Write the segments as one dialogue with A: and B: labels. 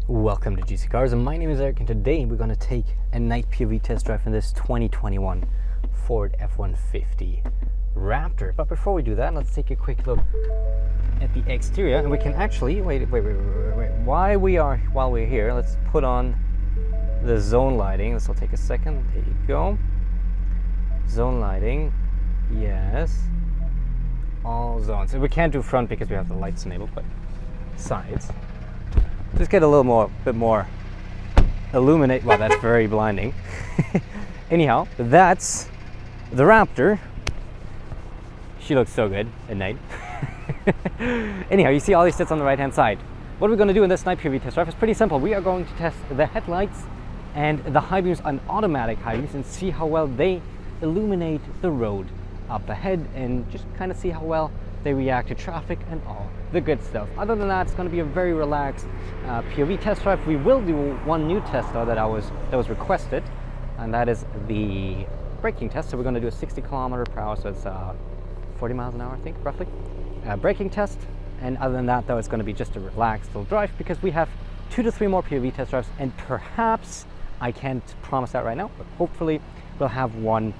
A: Welcome to GCCars, and my name is Eric, and today we're going to take a night POV test drive in this 2021 Ford F-150 Raptor. But before we do that, let's take a quick look at the exterior, and we can actually wait. While we're here, let's put on the zone lighting. This will take a second. There you go. Zone lighting, yes. All zones. We can't do front because we have the lights enabled, but sides. Just get a bit more illuminate. Wow, that's very blinding. Anyhow, that's the Raptor. She looks so good at night. Anyhow, you see all these stats on the right hand side. What we're going to do in this night POV test drive is pretty simple. We are going to test the headlights and the high beams on automatic high beams and see how well they illuminate the road up ahead, and just kind of see how well they react to traffic and all the good stuff. Other than that, it's going to be a very relaxed POV test drive. We will do one new test though that was requested, and that is the braking test. So we're going to do a 60 km per hour, so it's 40 miles an hour, I think, roughly, braking test. And other than that though, it's going to be just a relaxed little drive because we have 2 to 3 more POV test drives, and perhaps, I can't promise that right now, but hopefully we'll have one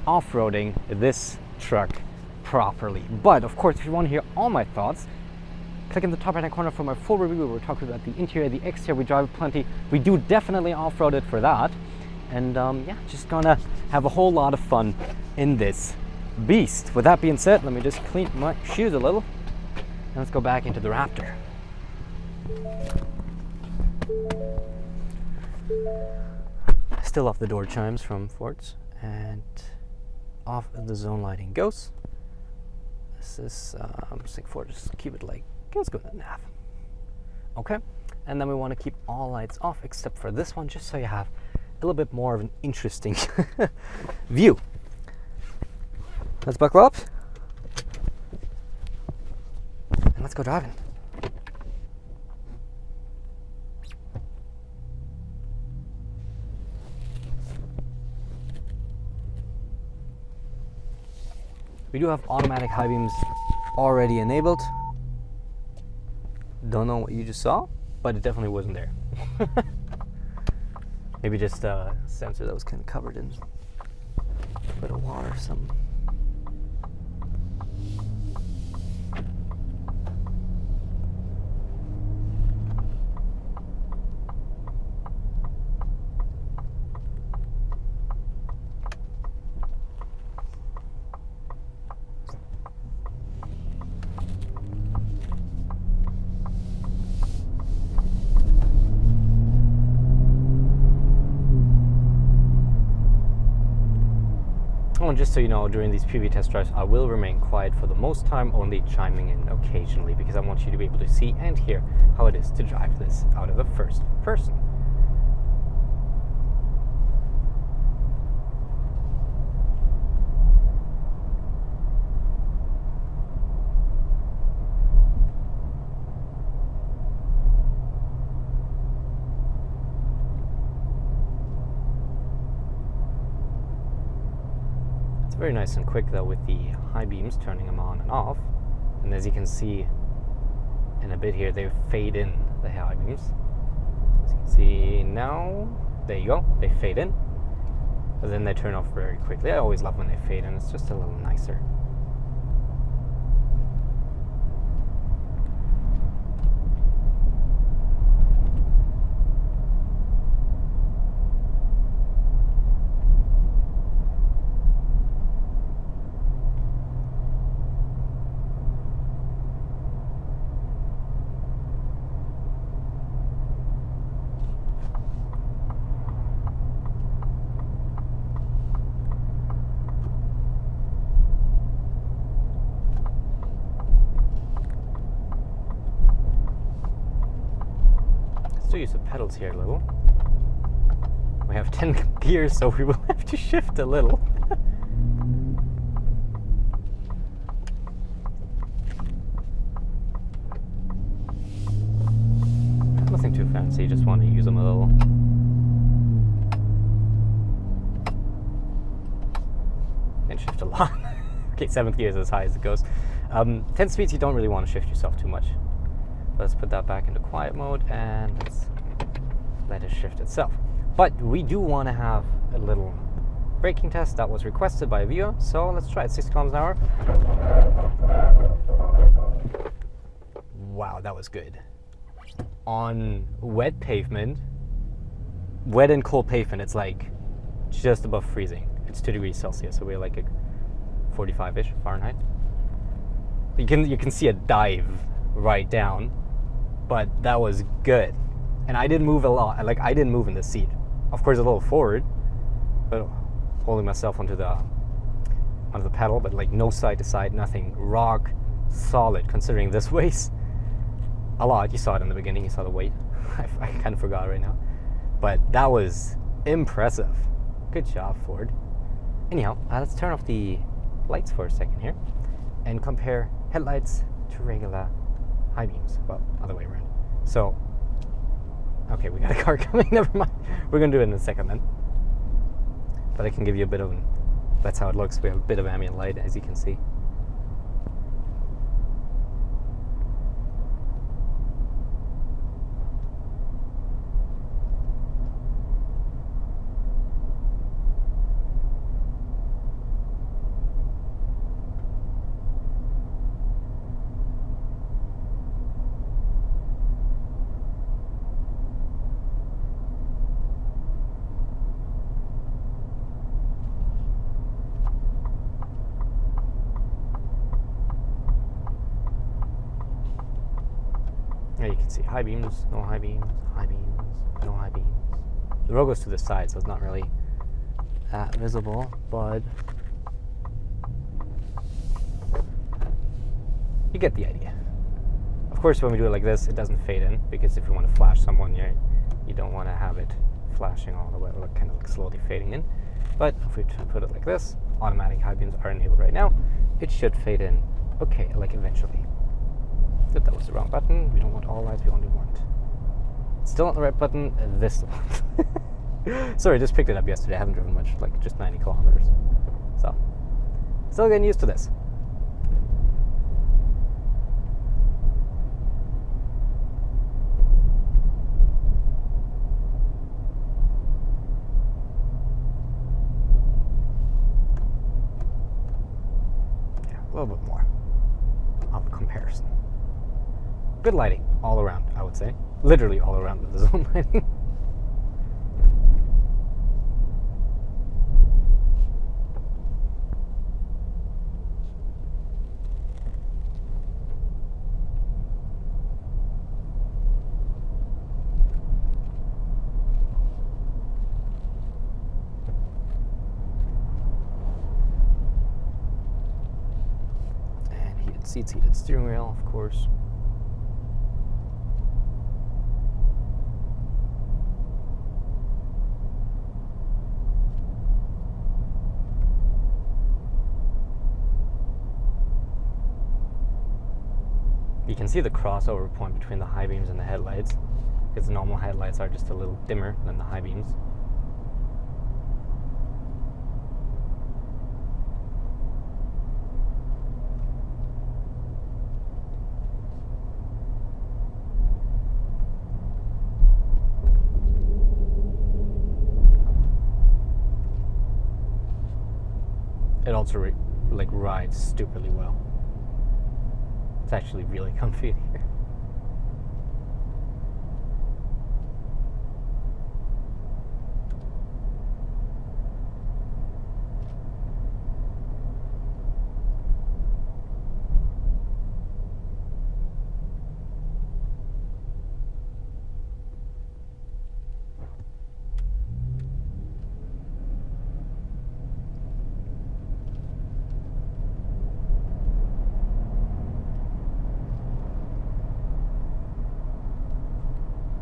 A: off-roading this truck properly. But of course, if you want to hear all my thoughts, click in the top right hand corner for my full review where we're talking about the interior, the exterior. We drive plenty. We do definitely off-road it for that. And yeah, just gonna have a whole lot of fun in this beast. With that being said, let me just clean my shoes a little and let's go back into the Raptor. Still off the door chimes from Ford's, and off the zone lighting goes. This is sync 4, just keep it like, let's go to nav. Okay, and then we want to keep all lights off except for this one, just so you have a little bit more of an interesting view. Let's buckle up and let's go driving. We do have automatic high beams already enabled. Don't know what you just saw, but it definitely wasn't there. Maybe just a sensor that was kind of covered in a bit of water or something. And just so you know, during these POV test drives, I will remain quiet for the most time, only chiming in occasionally, because I want you to be able to see and hear how it is to drive this out of the first person. Very nice and quick though, with the high beams, turning them on and off. And as you can see in a bit here, they fade in, the high beams. As you can see now, there you go, they fade in, but then they turn off very quickly. I always love when they fade in, it's just a little nicer. Still use the pedals here a little. We have 10 gears, so we will have to shift a little. Nothing too fancy, just want to use them a little. And shift a lot. Okay, 7th gear is as high as it goes. 10 speeds, you don't really want to shift yourself too much. Let's put that back into quiet mode and let's let it shift itself. But we do want to have a little braking test that was requested by a viewer, so let's try it. 60 kilometers an hour. Wow, that was good. On wet pavement, wet and cold pavement, it's like just above freezing. It's 2 degrees Celsius, so we're like a 45-ish Fahrenheit. You can see it dive right down, but that was good. And I didn't move a lot. Like, I didn't move in the seat. Of course, a little forward, but holding myself onto the pedal, but like no side to side, nothing. Rock solid, considering this weighs a lot. You saw it in the beginning. You saw the weight. I kind of forgot right now, but that was impressive. Good job, Ford. Anyhow, let's turn off the lights for a second here and compare headlights to regular high beams. Well, other way around. So, okay, we got a car coming. Never mind. We're gonna do it in a second then. But I can give you a bit of, that's how it looks. We have a bit of ambient light, as you can see. Now you can see high beams, no high beams, high beams, no high beams. The road goes to the side, so it's not really that visible, but you get the idea. Of course, when we do it like this, it doesn't fade in, because if you want to flash someone, you don't want to have it flashing all the way, like kind of like slowly fading in. But if we put it like this, automatic high beams are enabled right now. It should fade in, okay, like eventually. That was the wrong button. We don't want all lights, we only want, still not the right button, this one. Sorry, I just picked it up yesterday. I haven't driven much, like just 90 kilometers. So, still getting used to this. Yeah, a little bit more of a comparison. Good lighting all around, I would say. Literally all around with the zone lighting. And heated seats, heated steering wheel, of course. You can see the crossover point between the high beams and the headlights, because the normal headlights are just a little dimmer than the high beams. It also like rides stupidly well. It's actually really comfy here.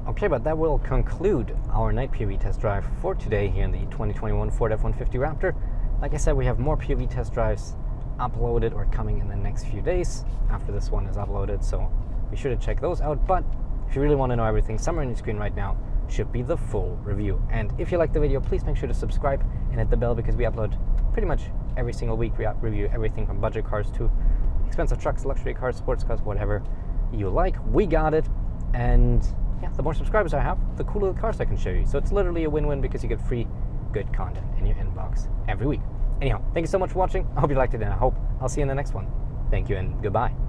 A: Okay, but that will conclude our night POV test drive for today here in the 2021 Ford F-150 Raptor. Like I said, we have more POV test drives uploaded or coming in the next few days after this one is uploaded, so be sure to check those out. But if you really want to know everything, somewhere on your screen right now should be the full review. And if you like the video, please make sure to subscribe and hit the bell, because we upload pretty much every single week. We review everything from budget cars to expensive trucks, luxury cars, sports cars, whatever. you like, we got it. And yeah, the more subscribers I have, the cooler the cars I can show you. So it's literally a win-win because you get free, good content in your inbox every week. Anyhow, thank you so much for watching. I hope you liked it, and I hope I'll see you in the next one. Thank you and goodbye.